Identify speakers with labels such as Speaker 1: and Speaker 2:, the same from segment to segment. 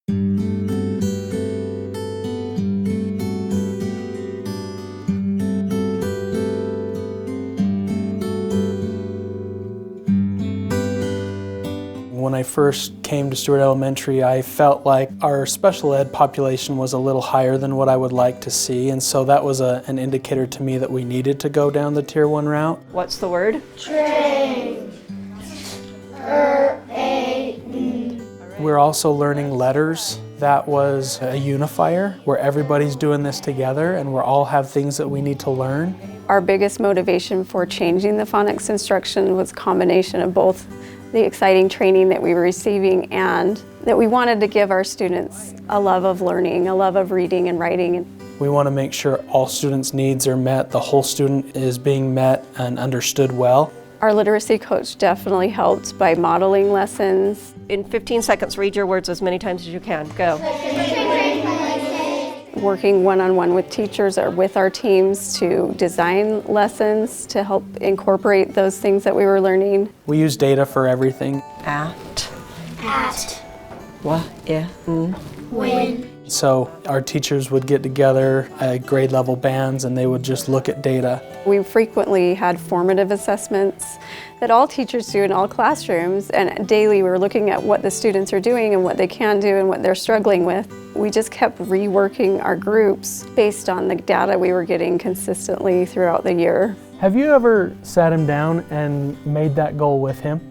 Speaker 1: When I first came to Stewart Elementary, I felt like our special ed population was a little higher than what I would like to see, and so that was an indicator to me that we needed to go down the Tier 1 route.
Speaker 2: What's the word?
Speaker 3: Train.
Speaker 1: We're also learning letters. That was a unifier where everybody's doing this together and we all have things that we need to learn.
Speaker 4: Our biggest motivation for changing the phonics instruction was a combination of both the exciting training that we were receiving and that we wanted to give our students a love of learning, a love of reading and writing.
Speaker 1: We want to make sure all students' needs are met, the whole student is being met and understood well.
Speaker 4: Our literacy coach definitely helped by modeling lessons.
Speaker 2: In 15 seconds, read your words as many times as you can. Go.
Speaker 4: Working one-on-one with teachers or with our teams to design lessons to help incorporate those things that we were learning.
Speaker 1: We use data for everything.
Speaker 3: At.
Speaker 2: What? Yeah.
Speaker 3: When.
Speaker 1: So our teachers would get together at grade level bands and they would just look at data.
Speaker 4: We frequently had formative assessments that all teachers do in all classrooms, and daily we were looking at what the students are doing and what they can do and what they're struggling with. We just kept reworking our groups based on the data we were getting consistently throughout the year.
Speaker 1: Have you ever sat him down and made that goal with him?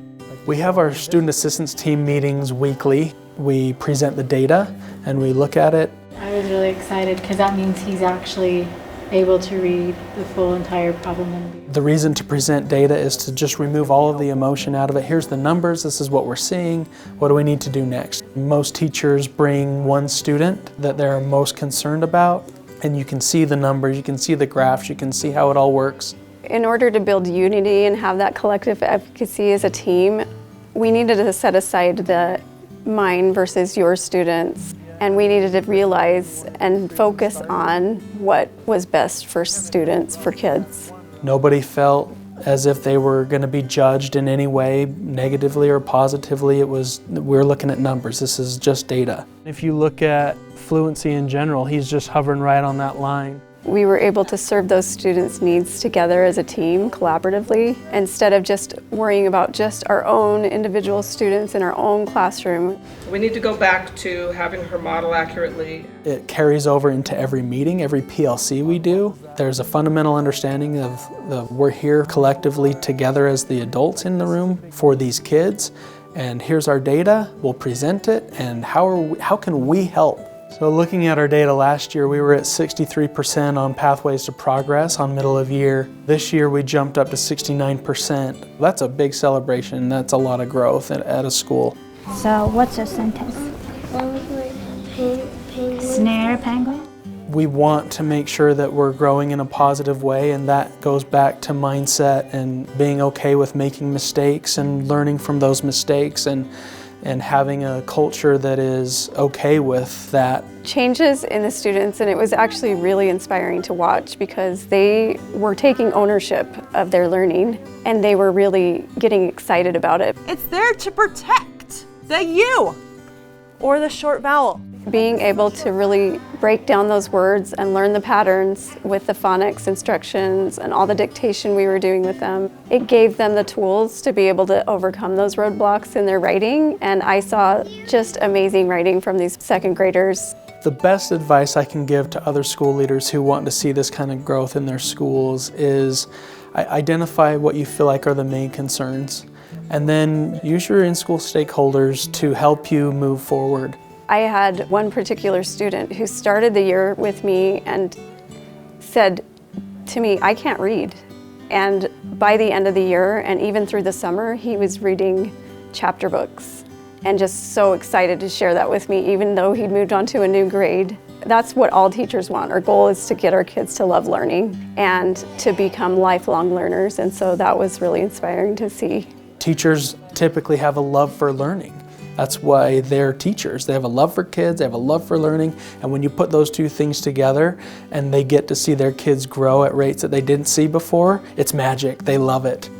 Speaker 1: We have our student assistance team meetings weekly. We present the data and we look at it.
Speaker 5: I was really excited because that means he's actually able to read the full entire problem.
Speaker 1: The reason to present data is to just remove all of the emotion out of it. Here's the numbers, this is what we're seeing, what do we need to do next? Most teachers bring one student that they're most concerned about, and you can see the numbers, you can see the graphs, you can see how it all works.
Speaker 4: In order to build unity and have that collective efficacy as a team, we needed to set aside the mine versus your students. And we needed to realize and focus on what was best for students, for kids.
Speaker 1: Nobody felt as if they were going to be judged in any way, negatively or positively. We're looking at numbers. This is just data. If you look at fluency in general, he's just hovering right on that line.
Speaker 4: We were able to serve those students' needs together as a team, collaboratively, instead of just worrying about just our own individual students in our own classroom.
Speaker 6: We need to go back to having her model accurately.
Speaker 1: It carries over into every meeting, every PLC we do. There's a fundamental understanding of we're here collectively together as the adults in the room for these kids, and here's our data, we'll present it, and how can we help? So looking at our data last year, we were at 63% on pathways to progress on middle of year. This year we jumped up to 69%. That's a big celebration. That's a lot of growth at a school.
Speaker 7: So what's your sentence? Snare penguin?
Speaker 1: We want to make sure that we're growing in a positive way, and that goes back to mindset and being okay with making mistakes and learning from those mistakes and having a culture that is okay with that.
Speaker 4: Changes in the students, and it was actually really inspiring to watch because they were taking ownership of their learning and they were really getting excited about it.
Speaker 8: It's there to protect the U or the short vowel.
Speaker 4: Being able to really break down those words and learn the patterns with the phonics instructions and all the dictation we were doing with them, it gave them the tools to be able to overcome those roadblocks in their writing, and I saw just amazing writing from these second graders.
Speaker 1: The best advice I can give to other school leaders who want to see this kind of growth in their schools is identify what you feel like are the main concerns, and then use your in-school stakeholders to help you move forward.
Speaker 4: I had one particular student who started the year with me and said to me, I can't read. And by the end of the year and even through the summer, he was reading chapter books and just so excited to share that with me, even though he'd moved on to a new grade. That's what all teachers want. Our goal is to get our kids to love learning and to become lifelong learners, and so that was really inspiring to see.
Speaker 1: Teachers typically have a love for learning. That's why they're teachers. They have a love for kids, they have a love for learning, and when you put those two things together and they get to see their kids grow at rates that they didn't see before, it's magic. They love it.